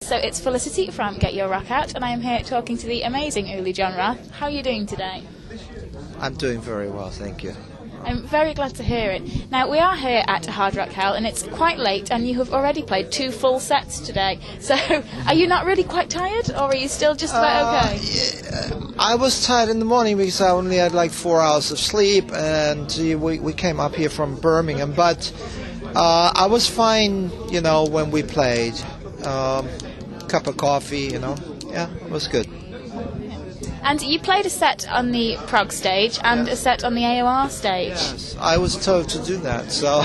So it's Felicity from Get Your Rock Out, and I am here talking to the amazing Uli Jon Roth. How are you doing today? I'm doing very well, thank you. I'm very glad to hear it. Now, we are here at Hard Rock Hell, and it's quite late, and you have already played 2 full sets today. So, are you not really quite tired, or are you still just about okay? Yeah, I was tired in the morning because I only had like 4 hours of sleep, and we came up here from Birmingham. But I was fine, you know, when we played. Cup of coffee, you know. Yeah, it was good. And you played a set on the prog stage and a set on the AOR stage. Yes, I was told to do that, so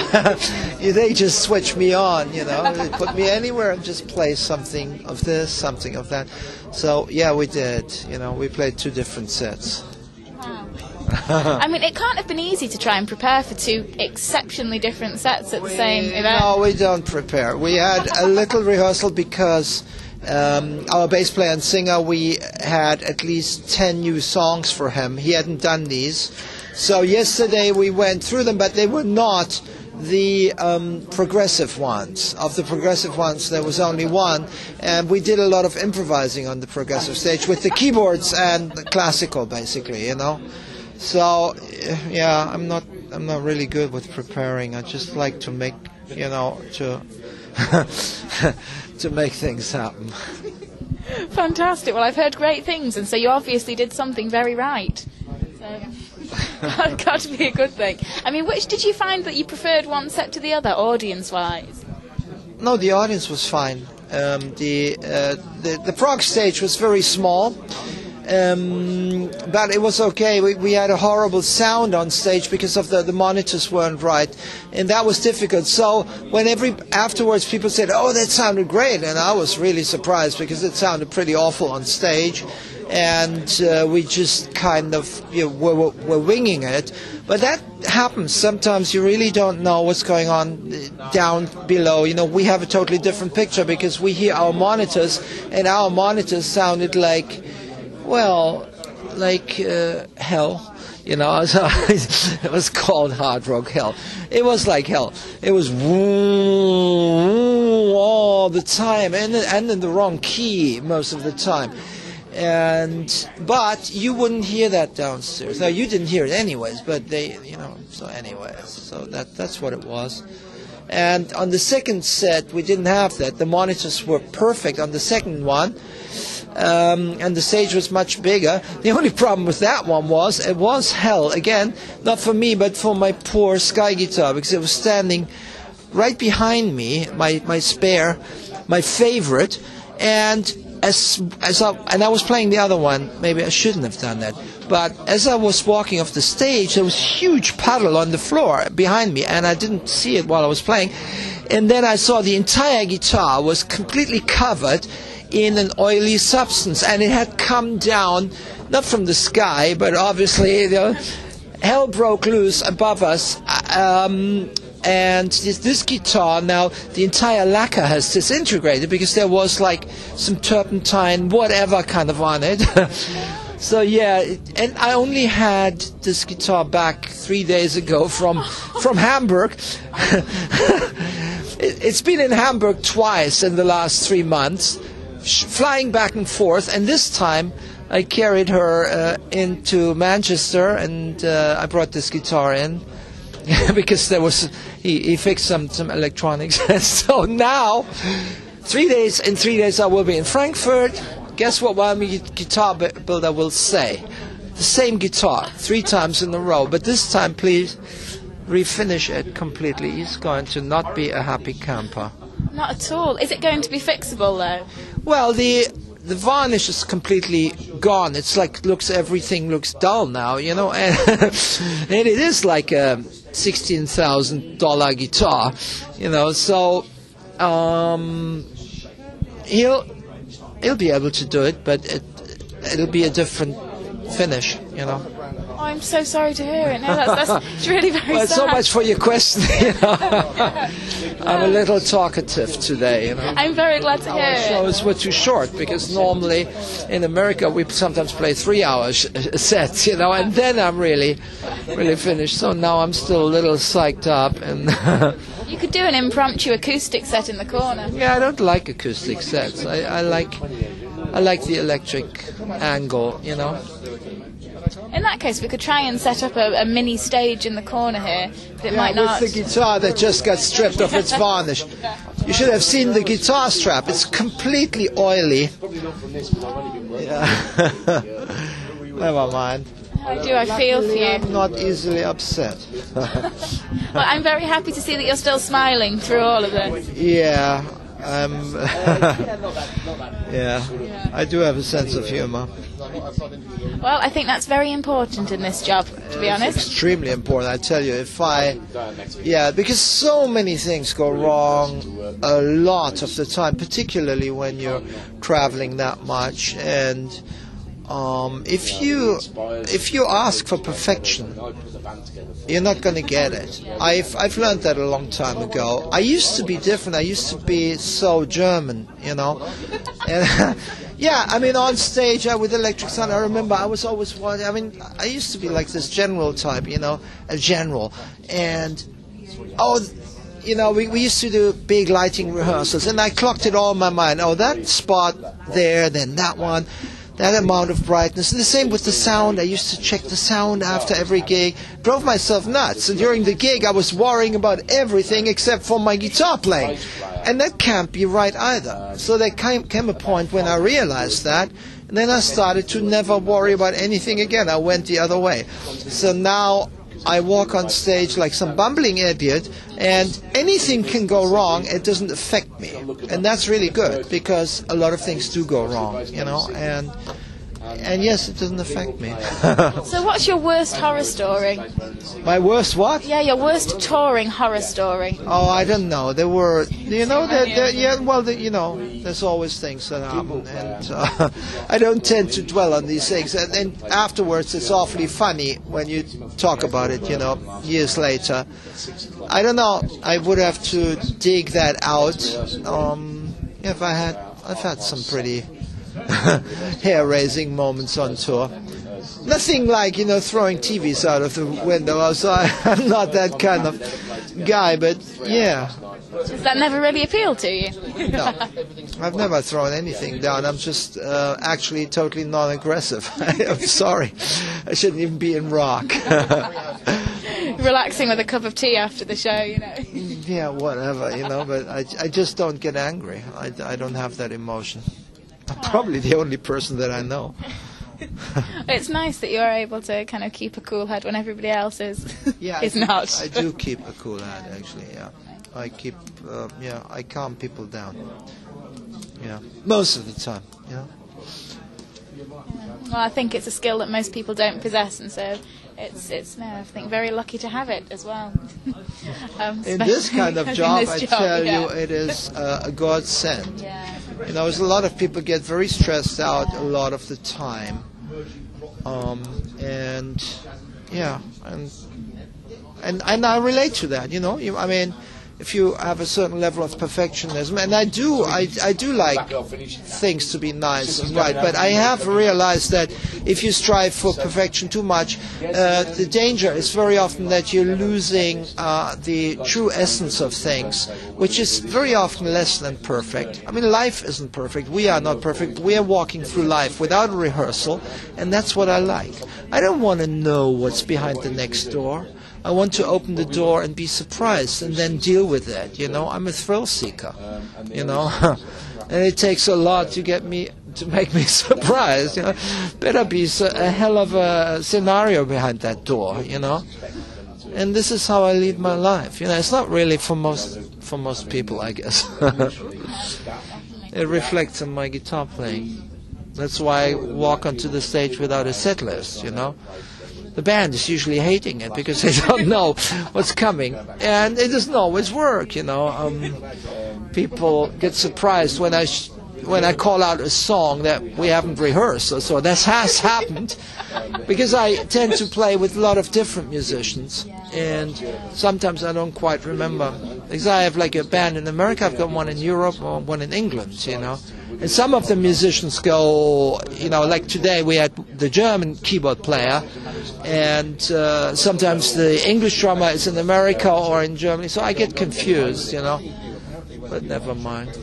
they just switched me on, you know. They put me anywhere and just play something of this, something of that. So, yeah, we did. You know, we played 2 different sets. Wow. I mean, it can't have been easy to try and prepare for 2 exceptionally different sets at the same event. No, we don't prepare. We had a little rehearsal because our bass player and singer, we had at least 10 new songs for him. He hadn't done these. So yesterday we went through them, but they were not the progressive ones. Of the progressive ones, there was only one. And we did a lot of improvising on the progressive stage with the keyboards and the classical, basically, you know. So, yeah, I'm not really good with preparing. I just like to make, you know, to make things happen. Fantastic. Well, I've heard great things, and so you obviously did something very right. So, got to be a good thing. I mean, which did you find that you preferred one set to the other, audience-wise? No, the audience was fine. The prog stage was very small. But it was okay. We had a horrible sound on stage because of the monitors weren't right, and that was difficult. So when afterwards people said, "Oh, that sounded great," and I was really surprised because it sounded pretty awful on stage, and we just kind of, you know, were winging it. But that happens. Sometimes you really don't know what's going on down below. You know, we have a totally different picture because we hear our monitors, and our monitors sounded like, well, like hell, you know. So it was called Hard Rock Hell. It was like hell. It was all the time, and in the wrong key most of the time. But you wouldn't hear that downstairs. Now, you didn't hear it anyways, but they, you know. So anyways, so that's what it was. And on the second set, we didn't have that. The monitors were perfect on the second one. And the stage was much bigger. The only problem with that one was it was hell again, not for me but for my poor sky guitar, because it was standing right behind me, my spare, my favorite, and I was playing the other one. Maybe I shouldn't have done that, but as I was walking off the stage, there was a huge puddle on the floor behind me, and I didn't see it while I was playing, and then I saw the entire guitar was completely covered in an oily substance, and it had come down, not from the sky, but obviously hell broke loose above us, and this guitar, now the entire lacquer has disintegrated because there was like some turpentine, whatever kind of on it. So yeah, and I only had this guitar back 3 days ago from Hamburg. It's been in Hamburg twice in the last 3 months, flying back and forth, and this time I carried her into Manchester, and I brought this guitar in because there was he fixed some electronics. So now, 3 days, in 3 days I will be in Frankfurt. Guess what my guitar builder will say? The same guitar 3 times in a row, but this time please refinish it completely. He's going to not be a happy camper. Not at all. Is it going to be fixable though? Well, the varnish is completely gone. It's like everything looks dull now, you know, and it is like a $16,000 guitar, you know. So he'll be able to do it, but it'll be a different finish, you know. Oh, I'm so sorry to hear it. No, that's really very well, sad. So much for your question. You know? I'm a little talkative today. You know? I'm very glad to hear it. Our shows were too short because normally in America we sometimes play 3-hour sets, you know, and then I'm really finished. So now I'm still a little psyched up and. You could do an impromptu acoustic set in the corner. Yeah, I don't like acoustic sets. I like the electric angle, you know. In that case, we could try and set up a mini stage in the corner here. That might not. With the guitar that just got stripped of its varnish. You should have seen the guitar strap. It's completely oily. Yeah. Never mind. How do I feel for you? I'm not easily upset. Well, I'm very happy to see that you're still smiling through all of this. Yeah. Yeah. I do have a sense of humor. Well, I think that's very important in this job, to be honest. It's extremely important, I tell you. Because so many things go wrong a lot of the time, particularly when you're traveling that much. And if you ask for perfection, you're not going to get it. I've learned that a long time ago. I used to be different. I used to be so German, you know. And yeah, I mean, on stage with Electric Sun, I remember I was always wanting. I mean, I used to be like this general type, you know, a general. And you know, we used to do big lighting rehearsals, and I clocked it all in my mind. Oh, that spot there, then that one. That amount of brightness. And the same with the sound. I used to check the sound after every gig. Drove myself nuts. And during the gig, I was worrying about everything except for my guitar playing. And that can't be right either. So there came a point when I realized that. And then I started to never worry about anything again. I went the other way. So now I walk on stage like some bumbling idiot, and anything can go wrong. It doesn't affect me, and that's really good, because a lot of things do go wrong, you know, and yes, it doesn't affect me. So what's your worst horror story? My worst what? Yeah, your worst touring horror story. Oh, I don't know. There were, you know, you know, there's always things that happen, and I don't tend to dwell on these things. And afterwards, it's awfully funny when you talk about it, you know, years later. I don't know. I would have to dig that out. I've had some pretty hair-raising moments on tour. Nothing like, you know, throwing TVs out of the window. So I'm not that kind of guy, but yeah. Does that never really appeal to you? No, I've never thrown anything down. I'm just actually totally non-aggressive. I'm sorry. I shouldn't even be in rock. Relaxing with a cup of tea after the show, you know. Yeah, whatever, you know, but I just don't get angry. I don't have that emotion. I'm probably the only person that I know. It's nice that you're able to kind of keep a cool head when everybody else is not. I do keep a cool head, actually, yeah. I keep, I calm people down. Yeah, most of the time, you know. Well, I think it's a skill that most people don't possess, and so it's I think very lucky to have it as well. In this kind of job, I tell you, it is a godsend. Yeah. You know, there's a lot of people get very stressed out a lot of the time, and I relate to that. You know, I mean, if you have a certain level of perfectionism, and I do like things to be nice and right, but I have realized that if you strive for perfection too much, the danger is very often that you're losing the true essence of things, which is very often less than perfect. I mean, life isn't perfect. We are not perfect. We are walking through life without a rehearsal, and that's what I like. I don't want to know what's behind the next door. I want to open the door and be surprised and then deal with it. You know, I'm a thrill seeker. You know, and it takes a lot to make me surprised. You know, better be a hell of a scenario behind that door. You know, and this is how I lead my life. You know, it's not really for most people, I guess. It reflects on my guitar playing. That's why I walk onto the stage without a set list. You know. The band is usually hating it because they don't know what's coming, and it doesn't always work. You know, people get surprised when I call out a song that we haven't rehearsed. So that has happened because I tend to play with a lot of different musicians, and sometimes I don't quite remember. Because I have like a band in America, I've got one in Europe, or one in England. You know. And some of the musicians go, you know, like today we had the German keyboard player and sometimes the English drummer is in America or in Germany, so I get confused, but never mind.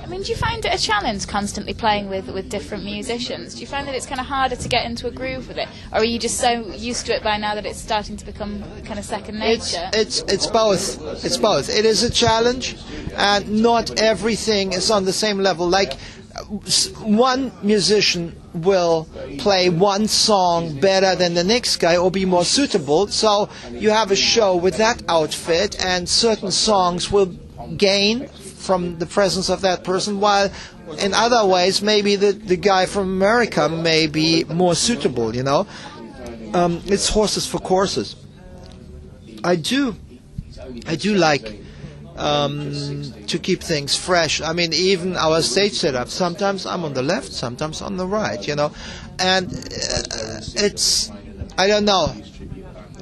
I mean, do you find it a challenge constantly playing with different musicians? Do you find that it's kind of harder to get into a groove with it, or are you just so used to it by now that it's starting to become kind of second nature? It's both. It's both. It is a challenge, and not everything is on the same level. Like, one musician will play one song better than the next guy or be more suitable, so you have a show with that outfit, and certain songs will gain from the presence of that person, while in other ways maybe the guy from America may be more suitable, It's horses for courses. I do like to keep things fresh. I mean, even our stage setup, sometimes I'm on the left, sometimes on the right, and it's, I don't know,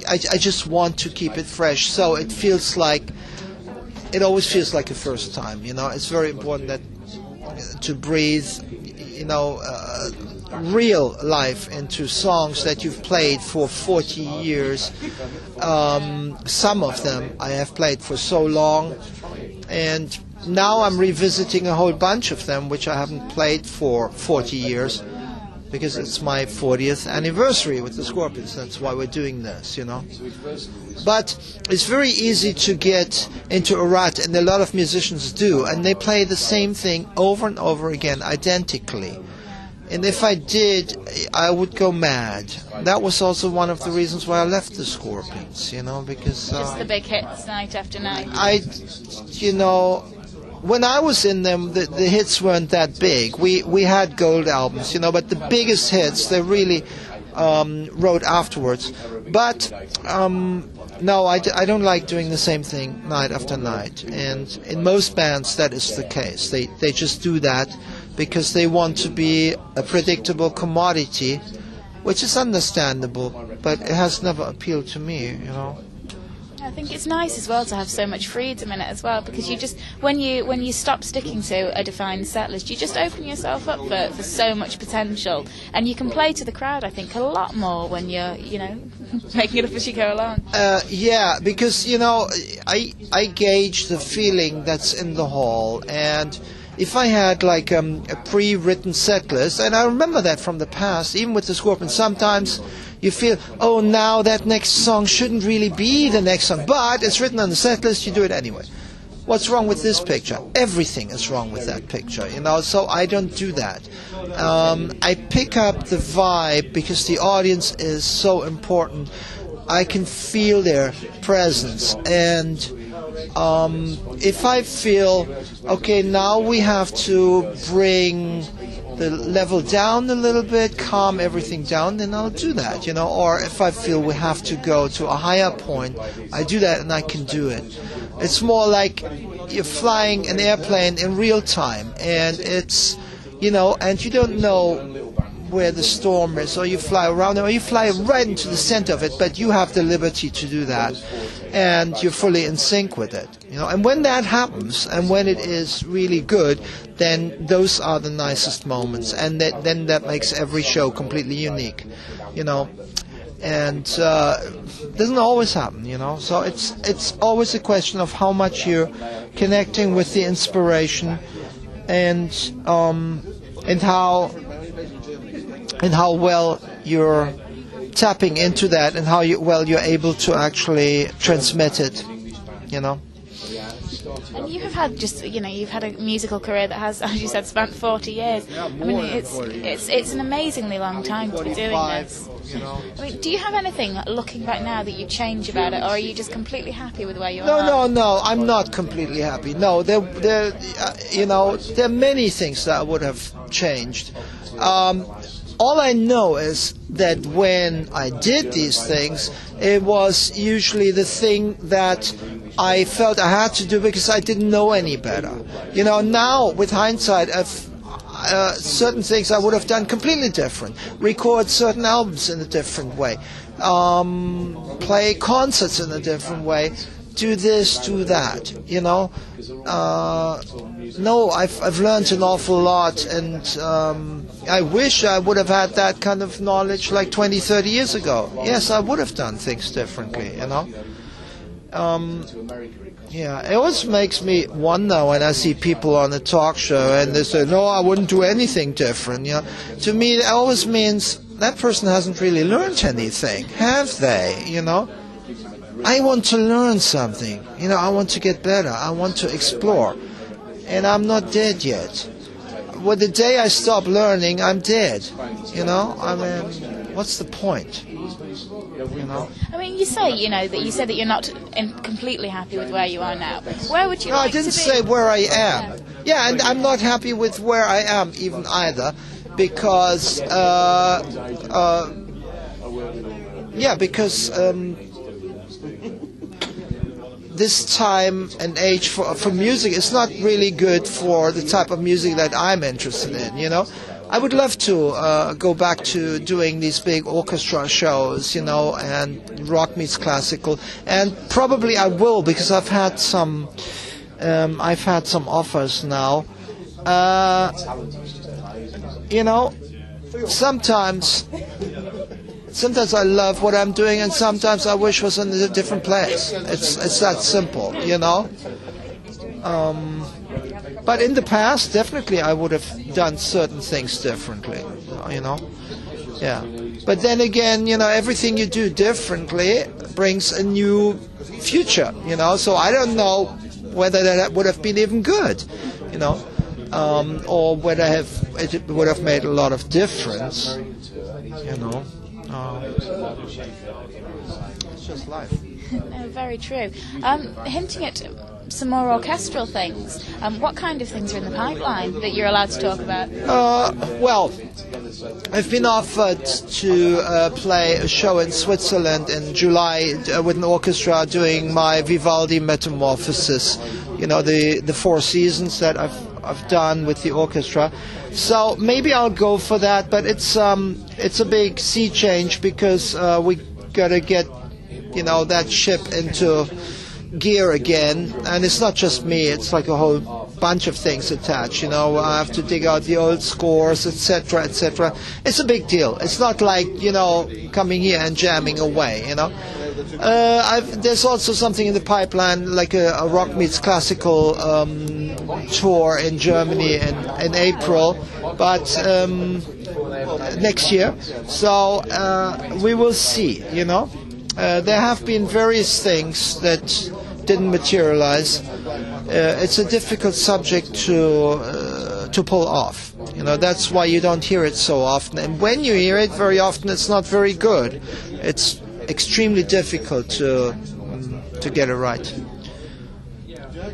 I just want to keep it fresh, so it always feels like a first time, It's very important that to breathe, real life into songs that you've played for 40 years. Some of them I have played for so long, and now I'm revisiting a whole bunch of them which I haven't played for 40 years, because it's my 40th anniversary with the Scorpions. That's why we're doing this, But it's very easy to get into a rut, and a lot of musicians do, and they play the same thing over and over again, identically. And if I did, I would go mad. That was also one of the reasons why I left the Scorpions, because... Just the big hits night after night. When I was in them, the hits weren't that big. We had gold albums, but the biggest hits, they really wrote afterwards. But no, I don't like doing the same thing night after night. And in most bands, that is the case. They just do that because they want to be a predictable commodity, which is understandable, but it has never appealed to me, I think it's nice as well to have so much freedom in it as well, because you just, when you stop sticking to a defined set list, you just open yourself up for so much potential, and you can play to the crowd, I think, a lot more when you're, making it up as you go along. Yeah, because, I gauge the feeling that's in the hall, and if I had like a pre-written set list, and I remember that from the past, even with the Scorpions, sometimes you feel, oh, now that next song shouldn't really be the next song, but it's written on the set list, you do it anyway. What's wrong with this picture? Everything is wrong with that picture, so I don't do that. I pick up the vibe because the audience is so important. I can feel their presence, and if I feel, okay, now we have to bring the level down a little bit, calm everything down, then I'll do that, or if I feel we have to go to a higher point, I do that, and I can do it. It's more like you're flying an airplane in real time, and it's, and you don't know where the storm is, or you fly around it, or you fly right into the center of it, but you have the liberty to do that, and you're fully in sync with it, and when that happens, and when it is really good, then those are the nicest moments, and then that makes every show completely unique, and doesn't always happen, so it's always a question of how much you're connecting with the inspiration, and how well you're tapping into that, and how well you're able to actually transmit it, And you have had you've had a musical career that has, as you said, spanned 40 years. I mean, it's an amazingly long time to be doing this. I mean, do you have anything, looking back now, that you change about it, or are you just completely happy with where you are? No, I'm not completely happy. No, there are many things that I would have changed. All I know is that when I did these things, it was usually the thing that I felt I had to do because I didn't know any better. Now with hindsight, certain things I would have done completely different. Record certain albums in a different way. Play concerts in a different way. do this, do that, you know. No, I've learned an awful lot, and I wish I would have had that kind of knowledge like 20, 30 years ago. Yes, I would have done things differently, you know. Yeah, it always makes me wonder when I see people on a talk show and they say, no, I wouldn't do anything different. You know, to me, it always means that person hasn't really learned anything, have they? You know, I want to learn something. You know, I want to get better. I want to explore, and I'm not dead yet. Well, the day I stop learning, I'm dead. You know, I mean, what's the point? You know? I mean, you say, that you're not completely happy with where you are now. Where would you like to be? I didn't say where I am. Yeah, and I'm not happy with where I am even either, because this time and age for music is not really good for the type of music that I'm interested in, you know. I would love to go back to doing these big orchestra shows, you know, and rock meets classical, and probably I will, because I've had some offers now. You know, sometimes I love what I'm doing, and sometimes I wish I was in a different place. It's that simple, you know. But in the past, definitely I would have done certain things differently, you know. Yeah. But then again, you know, everything you do differently brings a new future, you know. So I don't know whether that would have been even good, you know, or whether it would have made a lot of difference, you know. It's just life. No, very true. Hinting at some more orchestral things, what kind of things are in the pipeline that you're allowed to talk about? Well, I've been offered to play a show in Switzerland in July with an orchestra doing my Vivaldi Metamorphosis, you know, the 4 seasons that I've done with the orchestra. So maybe I'll go for that, but it's a big sea change, because we gotta get, you know, that ship into gear again, and it's not just me, it's like a whole bunch of things attached, you know. I have to dig out the old scores, etc., etc. It's a big deal. It's not like, you know, coming here and jamming away, you know. There's also something in the pipeline, like a rock meets classical tour in Germany in April, but next year. So we will see, you know. There have been various things that didn't materialize. It's a difficult subject to pull off. You know, that's why you don't hear it so often. And when you hear it, very often it's not very good. It's extremely difficult to get it right.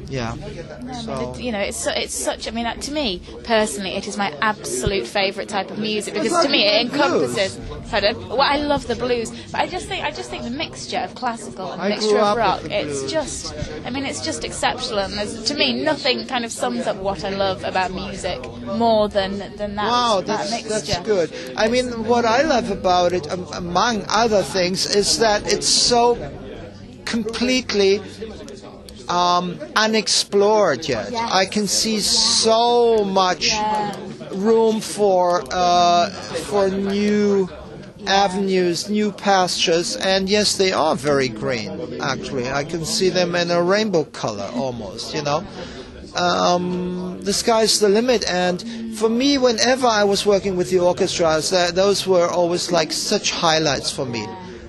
Yeah. No, so. You know, it's such. I mean, to me personally, it is my absolute favourite type of music, because to me it encompasses. Well, I love the blues, but I just think the mixture of classical and the mixture of rock, it's just. I mean, it's just exceptional. And to me, nothing kind of sums up what I love about music more than that. Wow, that mixture. That's good. I mean, what I love about it, among other things, is that it's so completely unexplored yet. Yes. I can see so much room for new avenues, new pastures, and yes, they are very green. Actually, I can see them in a rainbow color almost. You know, the sky's the limit. And for me, whenever I was working with the orchestras, those were always like such highlights for me.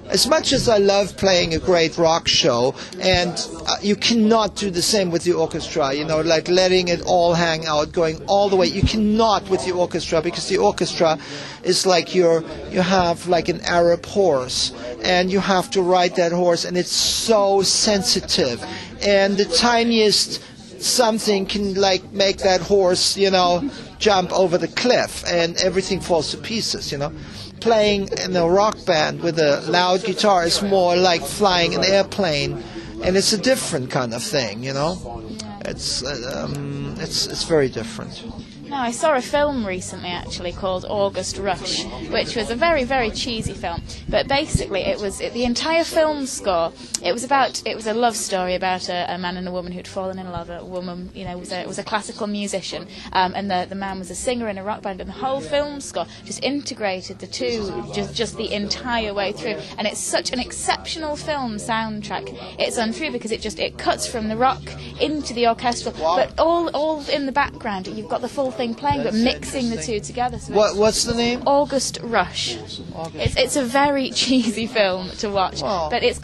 As much as I love playing a great rock show, and you cannot do the same with the orchestra, you know, like letting it all hang out, going all the way. You cannot with the orchestra, because the orchestra is like you have like an Arab horse, and you have to ride that horse, and it's so sensitive, and the tiniest something can like make that horse, you know, jump over the cliff, and everything falls to pieces, you know. Playing in a rock band with a loud guitar is more like flying an airplane, and it's a different kind of thing, you know. It's very different. No, I saw a film recently actually called August Rush, which was a very, very cheesy film. But basically, the entire film score. It was a love story about a man and a woman who'd fallen in love. A woman, was a classical musician, and the man was a singer in a rock band. And the whole film score just integrated the two, just the entire way through. And it's such an exceptional film soundtrack. It's untrue because it cuts from the rock into the orchestral, but all in the background. You've got the full thing playing, but mixing the two together. So what's the name? August Rush. It's a very cheesy film to watch, but it's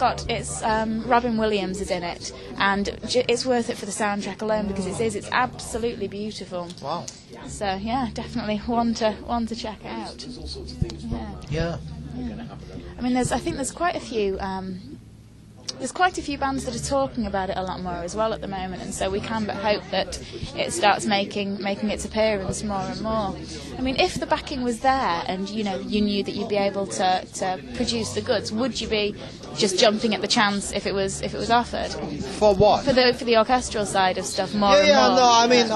Robin Williams is in it, and it's worth it for the soundtrack alone because it's absolutely beautiful. Wow. So yeah, definitely one to check out. Yeah. I mean, I think there's quite a few. There's quite a few bands that are talking about it a lot more as well at the moment, and so we can but hope that it starts making its appearance more and more. I mean, if the backing was there and you knew that you'd be able to produce the goods, would you be just jumping at the chance if it was offered? For what? For the orchestral side of stuff more and more. Yeah, no, I mean,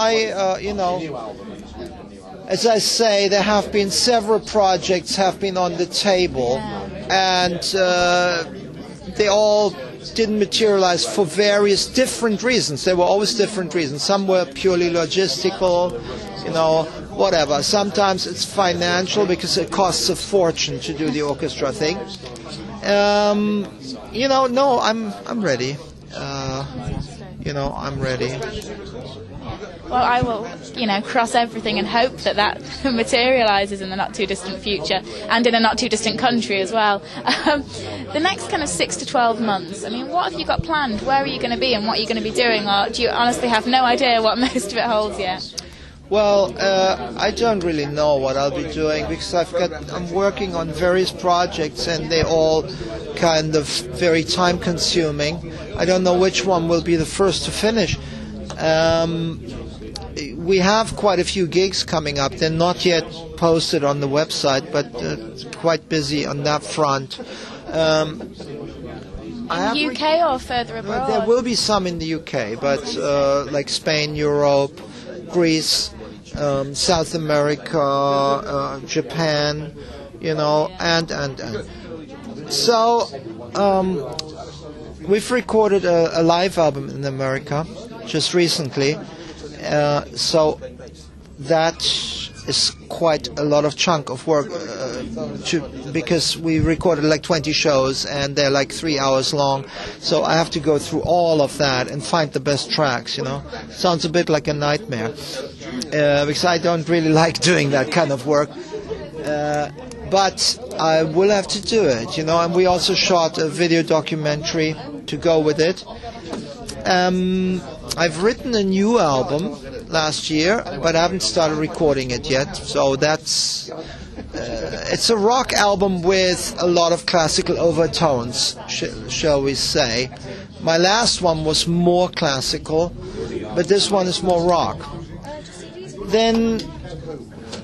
as I say, there have been several projects have been on the table, and they all didn't materialize for various different reasons. There were always different reasons. Some were purely logistical, whatever. Sometimes it's financial because it costs a fortune to do the orchestra thing. No, I'm ready. I'm ready. Well, I will, cross everything and hope that materialises in the not-too-distant future and in a not-too-distant country as well. The next kind of 6 to 12 months, I mean, what have you got planned? Where are you going to be and what are you going to be doing? Or do you honestly have no idea what most of it holds yet? Well, I don't really know what I'll be doing because I'm working on various projects and they're all kind of very time-consuming. I don't know which one will be the first to finish. We have quite a few gigs coming up. They're not yet posted on the website, but quite busy on that front. In the UK or further abroad? There will be some in the UK, but like Spain, Europe, Greece, South America, Japan, and. So we've recorded a live album in America just recently. So that is quite a lot of chunk of work because we recorded like 20 shows and they're like 3 hours long. So I have to go through all of that and find the best tracks, Sounds a bit like a nightmare because I don't really like doing that kind of work. But I will have to do it, and we also shot a video documentary to go with it. I've written a new album last year, but I haven't started recording it yet. So that's it's a rock album with a lot of classical overtones, shall we say. My last one was more classical, but this one is more rock. Then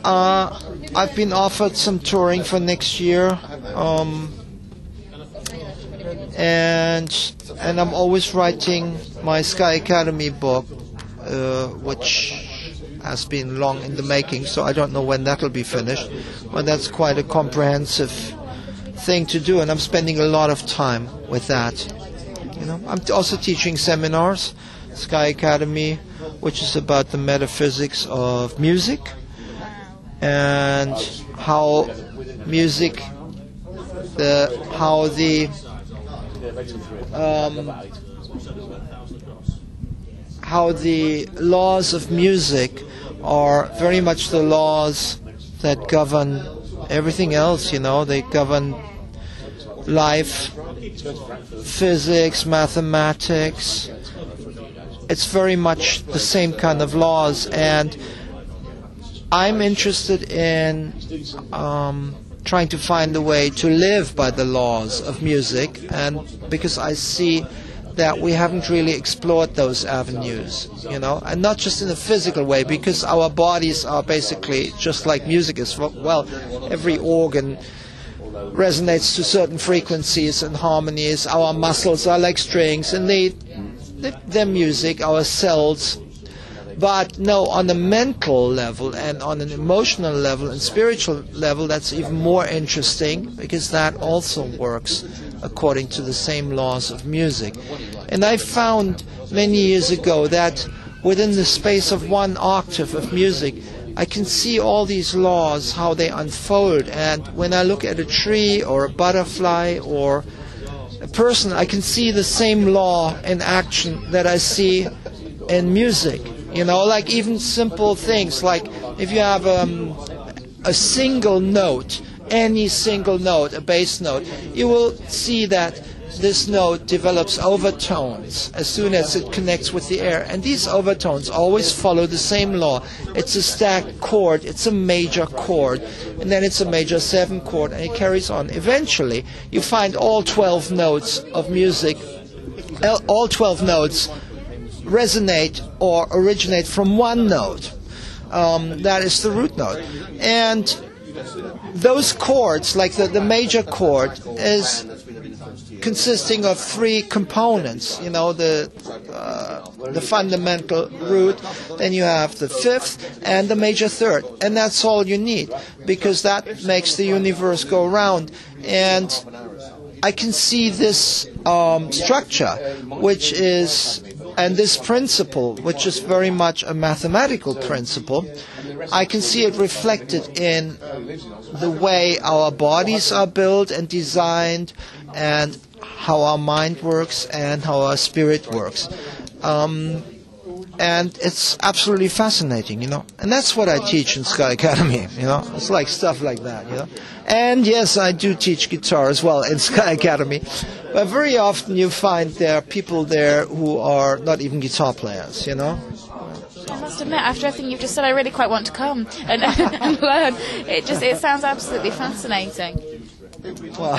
I've been offered some touring for next year. And I'm always writing my Sky Academy book, which has been long in the making, so I don't know when that'll be finished. But that's quite a comprehensive thing to do, and I'm spending a lot of time with that. I'm also teaching seminars, Sky Academy, which is about the metaphysics of music and how music, how the laws of music are very much the laws that govern everything else, they govern life, physics, mathematics. It's very much the same kind of laws, and I'm interested in trying to find a way to live by the laws of music, and because I see that we haven't really explored those avenues, and not just in a physical way, because our bodies are basically just like music is. Well, every organ resonates to certain frequencies and harmonies. Our muscles are like strings, and they're music. Our cells But no, on a mental level and on an emotional level and spiritual level, that's even more interesting, because that also works according to the same laws of music. And I found many years ago that within the space of one octave of music, I can see all these laws, how they unfold. And when I look at a tree or a butterfly or a person, I can see the same law in action that I see in music. You know, like even simple things, like if you have a single note, any single note, a bass note, you will see that this note develops overtones as soon as it connects with the air. And these overtones always follow the same law. It's a stacked chord, it's a major chord, and then it's a major 7 chord, and it carries on. Eventually, you find all 12 notes of music, all 12 notes resonate or originate from one note. That is the root note. And those chords, like the major chord, is consisting of 3 components. You know, the fundamental root, then you have the 5th and the major 3rd, and that's all you need, because that makes the universe go round. And I can see this structure, which is, and this principle, which is very much a mathematical principle, I can see it reflected in the way our bodies are built and designed, and how our mind works and how our spirit works. And it's absolutely fascinating, you know. And that's what I teach in Sky Academy, you know. It's like stuff like that, you know. And yes, I do teach guitar as well in Sky Academy. But very often you find there are people there who are not even guitar players, you know. I must admit, after everything you've just said, I really quite want to come and, and learn. It sounds absolutely fascinating. Well,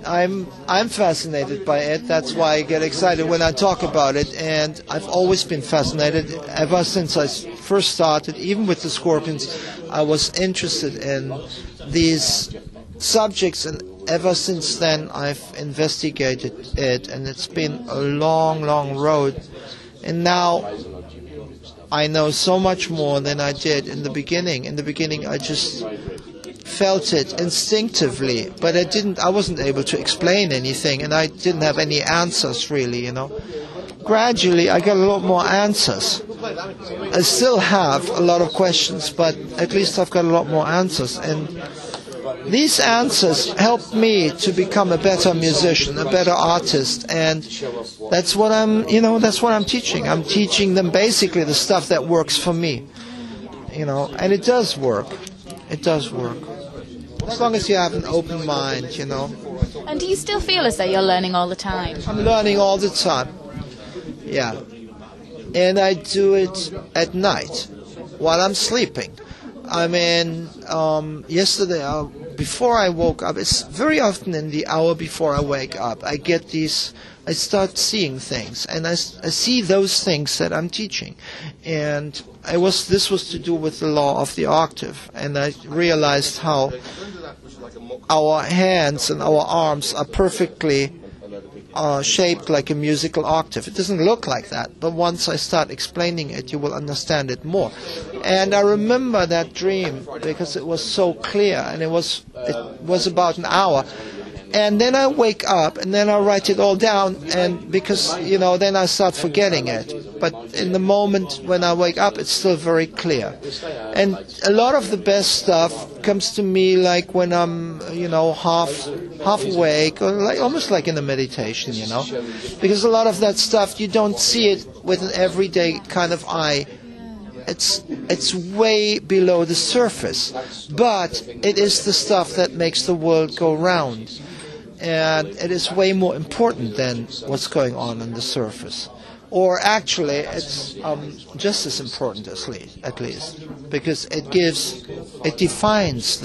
I'm fascinated by it. That's why I get excited when I talk about it. And I've always been fascinated ever since I first started. Even with the Scorpions, I was interested in these subjects, and ever since then I've investigated it. And it's been a long, long road. And now I know so much more than I did in the beginning. In the beginning, I just felt it instinctively, but I wasn't able to explain anything, and I didn't have any answers really, you know. Gradually I got a lot more answers. I still have a lot of questions, but at least I've got a lot more answers, and these answers helped me to become a better musician, a better artist, and that's what I'm teaching. I'm teaching them basically the stuff that works for me, you know, and it does work. It does work. As long as you have an open mind, you know. And do you still feel as though you're learning all the time? I'm learning all the time. Yeah. And I do it at night while I'm sleeping. I mean, yesterday, before I woke up, it's very often in the hour before I wake up, I start seeing things, and I see those things that I'm teaching. And this was to do with the law of the octave, and I realized how our hands and our arms are perfectly shaped like a musical octave. It doesn't look like that, but once I start explaining it, you will understand it more. And I remember that dream because it was so clear, and it was about an hour. And then I wake up, and then I write it all down, and because, you know, then I start forgetting it. But in the moment when I wake up, it's still very clear. And a lot of the best stuff comes to me like when I'm, you know, half awake, or like almost like in a meditation, you know. Because a lot of that stuff, you don't see it with an everyday kind of eye. It's way below the surface, but it is the stuff that makes the world go round. And it is way more important than what's going on the surface. Or actually, it's just as important at least, because it defines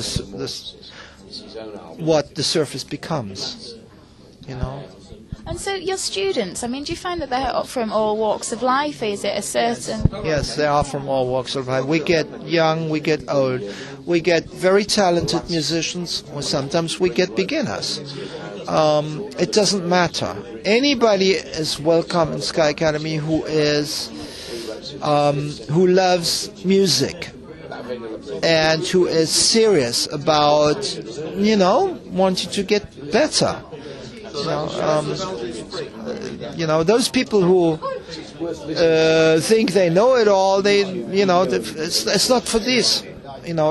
what the surface becomes, you know. And so your students, I mean, do you find that they're from all walks of life? Is it a certain... Yes, they are from all walks of life. We get young, we get old. We get very talented musicians, or sometimes we get beginners. It doesn't matter. Anybody is welcome in Sky Academy who is who loves music and who is serious about, wanting to get better. Those people who think they know it all, it's not for this.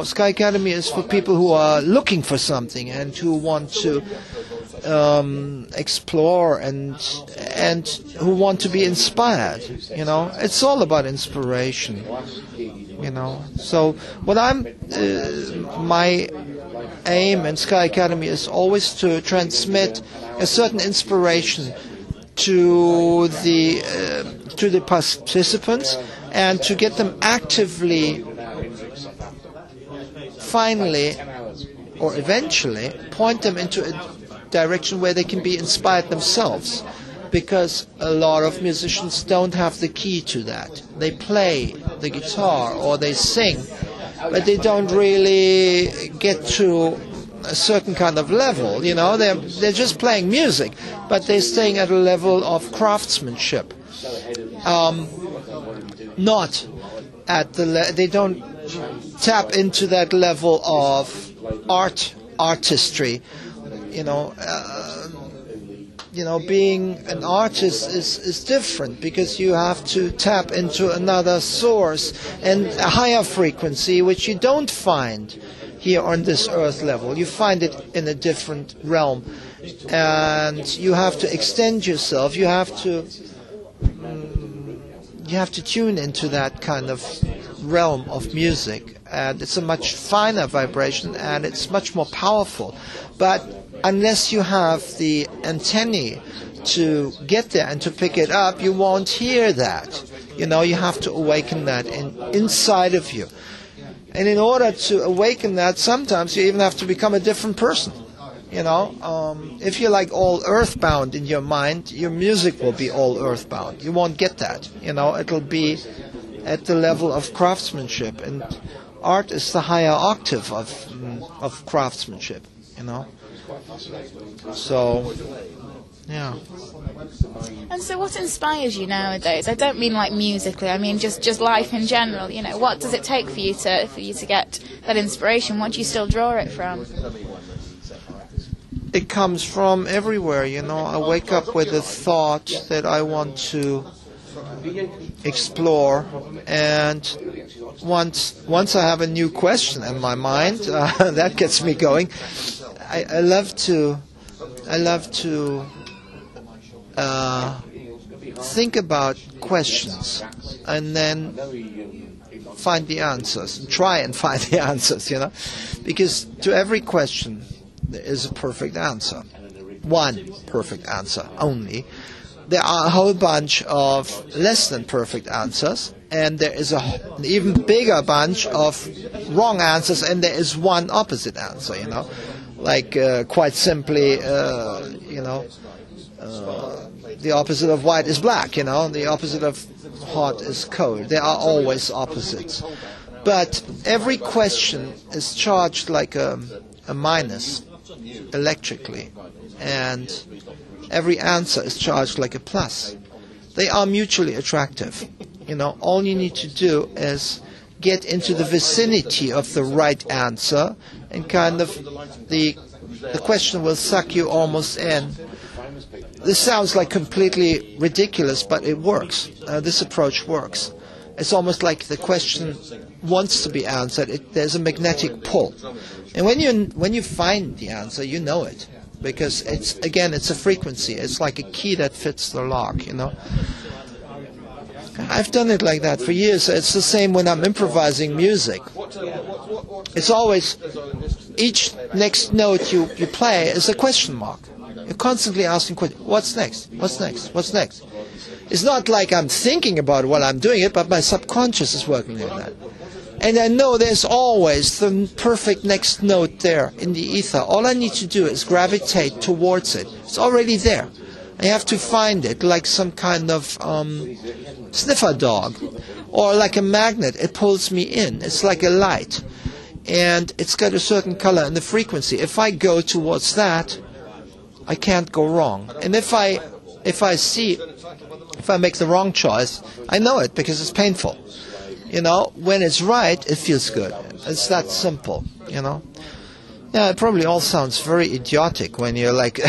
Sky Academy is for people who are looking for something and who want to explore and who want to be inspired. It's all about inspiration. So what my aim in Sky Academy is always to transmit a certain inspiration to the participants and to get them actively, finally, or eventually, point them into a direction where they can be inspired themselves. Because a lot of musicians don't have the key to that. They play the guitar or they sing, but they don't really get to a certain kind of level. They're just playing music, but they're staying at a level of craftsmanship. Not at the they don't tap into that level of artistry. Being an artist is different because you have to tap into another source and a higher frequency, which you don't find here on this earth level. You find it in a different realm, and you have to extend yourself. You have to tune into that kind of realm of music, and it's a much finer vibration and it's much more powerful. But unless you have the antennae to get there and to pick it up, you won't hear that. You have to awaken that inside of you. And in order to awaken that, sometimes you even have to become a different person. If you're like all earthbound in your mind, your music will be all earthbound. You won't get that. It'll be at the level of craftsmanship, and art is the higher octave of craftsmanship. So, yeah. And so what inspires you nowadays? I don't mean like musically, I mean just life in general. What does it take for you to get that inspiration? What do you still draw it from? It comes from everywhere. I wake up with a thought that I want to explore, and once I have a new question in my mind, that gets me going. I love to think about questions and then find the answers, and try and find the answers, because to every question there is a perfect answer, one perfect answer only. There are a whole bunch of less than perfect answers, and there is an even bigger bunch of wrong answers, and there is one opposite answer, Like, quite simply, the opposite of white is black, the opposite of hot is cold. There are always opposites. But every question is charged like a minus electrically, and every answer is charged like a plus. They are mutually attractive. All you need to do is get into the vicinity of the right answer, and kind of the question will suck you almost in. This sounds like completely ridiculous, but it works. This approach works. It's almost like the question wants to be answered. There's a magnetic pull, and when you find the answer, you know it, because it's a frequency. It's like a key that fits the lock. I've done it like that for years. It's the same when I'm improvising music. It's always, each next note you play is a question mark. You're constantly asking questions. What's next? What's next? What's next? It's not like I'm thinking about it while I'm doing it, but my subconscious is working like that. And I know there's always the perfect next note there in the ether. All I need to do is gravitate towards it. It's already there. I have to find it like some kind of sniffer dog, or like a magnet. It pulls me in. It's like a light, and it's got a certain color and the frequency. If I go towards that, I can't go wrong. And if I if I make the wrong choice, I know it because it's painful. You know, when it's right, it feels good. It's that simple, you know. Yeah, it probably all sounds very idiotic when you're like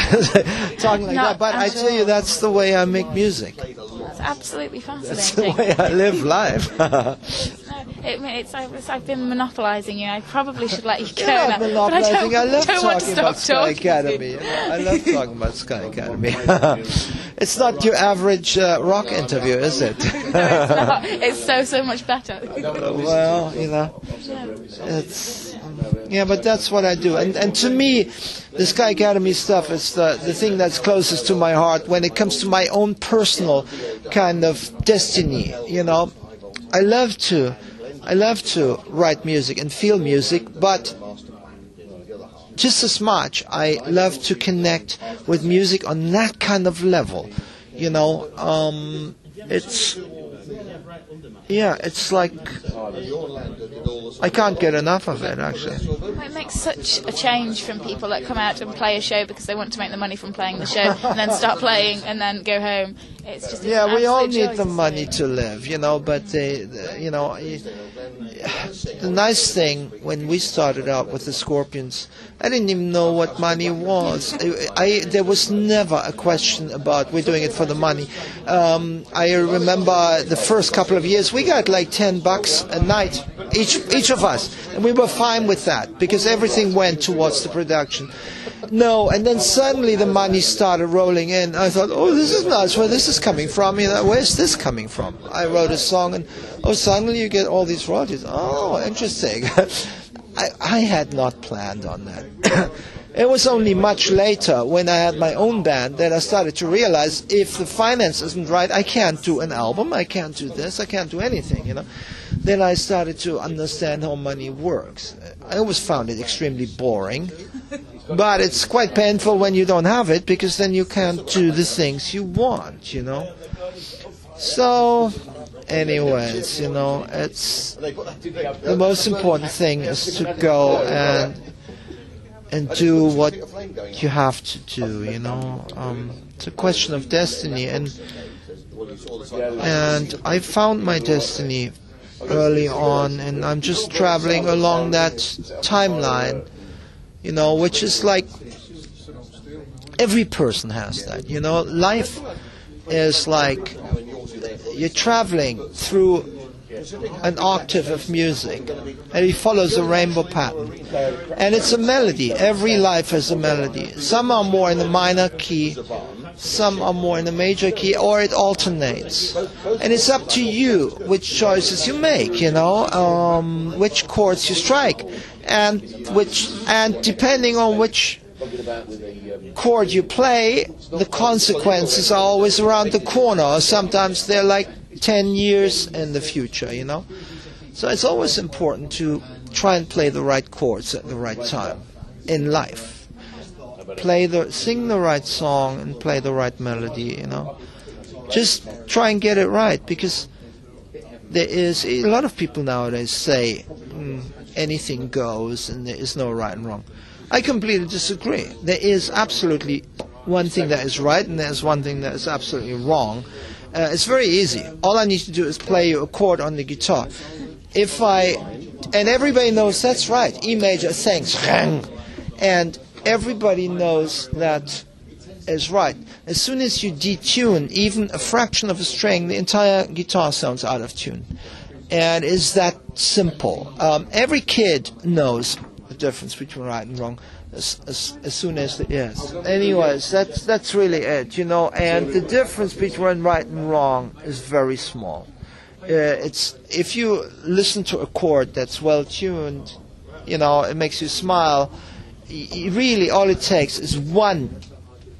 talking like that, but I tell you, that's the way I make music. That's absolutely fascinating. That's the way I live life. I've been monopolising you. I probably should let you go. You're not monopolising. I love talking about Sky talking Academy. I love talking about Sky Academy. It's not your average rock interview, is it? No, it's not. It's so much better. Well, you know, it's yeah, but that's what I do. And to me, the Sky Academy stuff is the thing that's closest to my heart when it comes to my own personal kind of destiny. You know, I love to write music and feel music, but just as much I love to connect with music on that kind of level. You know, it's like I can't get enough of it, actually. It makes such a change from people that come out and play a show because they want to make the money from playing the show and then start playing and then go home. It's just we all need choice, the money to live, you know, but the nice thing when we started out with the Scorpions, I didn't even know what money was. There was never a question about we're doing it for the money. I remember the first couple of years we got like $10 a night each of us, and we were fine with that because everything went towards the production. No, and then suddenly the money started rolling in. I thought, oh, this is nice. Where this is coming from? You know, where's this coming from? I wrote a song, and suddenly you get all these royalties. Oh, interesting. I had not planned on that. It was only much later when I had my own band that I started to realize if the finance isn't right, I can't do an album, I can't do this, I can't do anything, you know. Then I started to understand how money works. I always found it extremely boring, but it's quite painful when you don't have it because then you can't do the things you want, you know. So, anyways, you know, it's the most important thing is to go and do what you have to do, you know. It's a question of destiny, and I found my destiny early on, and I'm just traveling along that timeline, you know, which is like every person has that, you know. Life is like you're traveling through an octave of music, and it follows a rainbow pattern, and it's a melody. Every life has a melody. Some are more in the minor key, some are more in the major key, or it alternates, and it's up to you which choices you make, you know, which chords you strike, and depending on which chord you play, the consequences are always around the corner, or sometimes they're like 10 years in the future, you know. So it's always important to try and play the right chords at the right time in life. Sing the right song and play the right melody, you know. Just try and get it right, because there is a lot of people nowadays say anything goes and there is no right and wrong. I completely disagree. There is absolutely one thing that is right and there's one thing that is absolutely wrong. It's very easy. All I need to do is play a chord on the guitar. And everybody knows that's right. E major, thanks. And everybody knows that is right. As soon as you detune even a fraction of a string, the entire guitar sounds out of tune. And it's that simple. Every kid knows the difference between right and wrong as soon as it is. Anyways, that's really it, you know. And the difference between right and wrong is very small. It's if you listen to a chord that's well tuned, you know, it makes you smile. Really, all it takes is one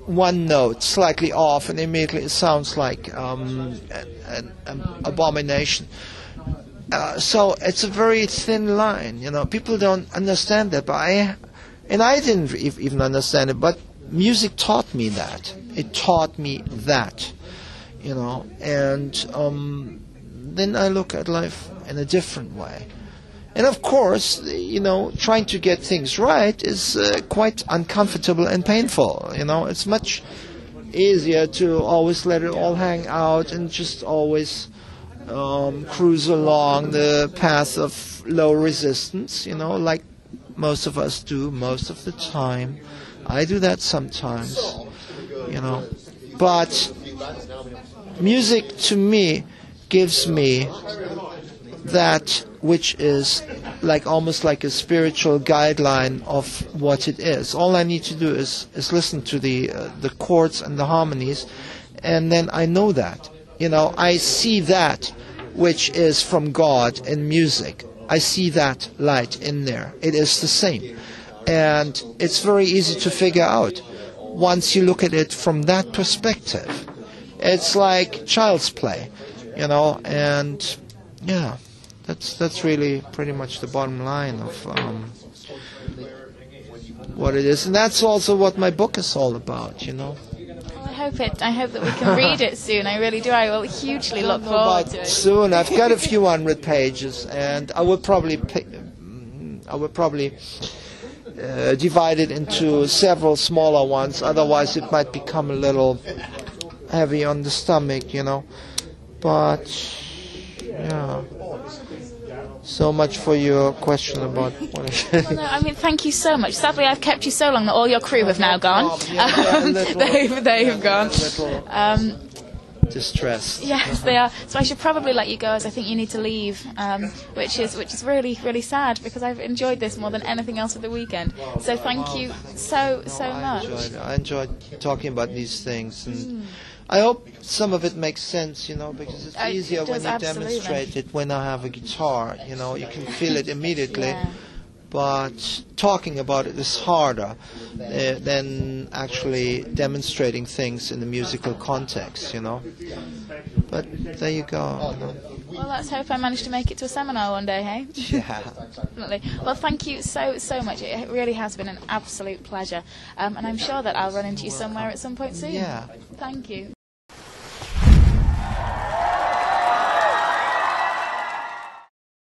note slightly off, and immediately it sounds like an abomination. So it's a very thin line, you know. People don't understand that, but I didn't even understand it. But music taught me that. It taught me that, you know. And then I look at life in a different way. And of course, you know, trying to get things right is quite uncomfortable and painful. You know, it's much easier to always let it all hang out and just always cruise along the path of low resistance, you know, like most of us do most of the time. I do that sometimes, you know. But music to me gives me that which is like almost like a spiritual guideline of what it is. All I need to do is listen to the chords and the harmonies, and then I know that. You know, I see that which is from God in music. I see that light in there. It is the same. And it's very easy to figure out once you look at it from that perspective. It's like child's play, you know, and yeah, that's really pretty much the bottom line of what it is. And that's also what my book is all about, you know. I hope that we can read it soon. I really do. I will hugely look forward to it. Soon. I've got a few 100 pages, and I would probably divide it into several smaller ones. Otherwise, it might become a little heavy on the stomach, you know. But yeah. So much for your question about what I should. Well, no, I mean, thank you so much. Sadly, I've kept you so long that all your crew have now gone. They've gone. Distressed. Yes, they are. So I should probably let you go, as I think you need to leave, which is really, really sad, because I've enjoyed this more than anything else of the weekend. So thank you so much. I enjoyed talking about these things, and I hope some of it makes sense, you know, because it's easier when you demonstrate it. When I have a guitar, you know, you can feel it immediately. Yeah. But talking about it is harder than actually demonstrating things in the musical context, you know. But there you go. You know. Well, let's hope I manage to make it to a seminar one day, hey? Yeah. Definitely. Well, thank you so much. It really has been an absolute pleasure. And I'm sure that I'll run into you somewhere at some point soon. Yeah. Thank you.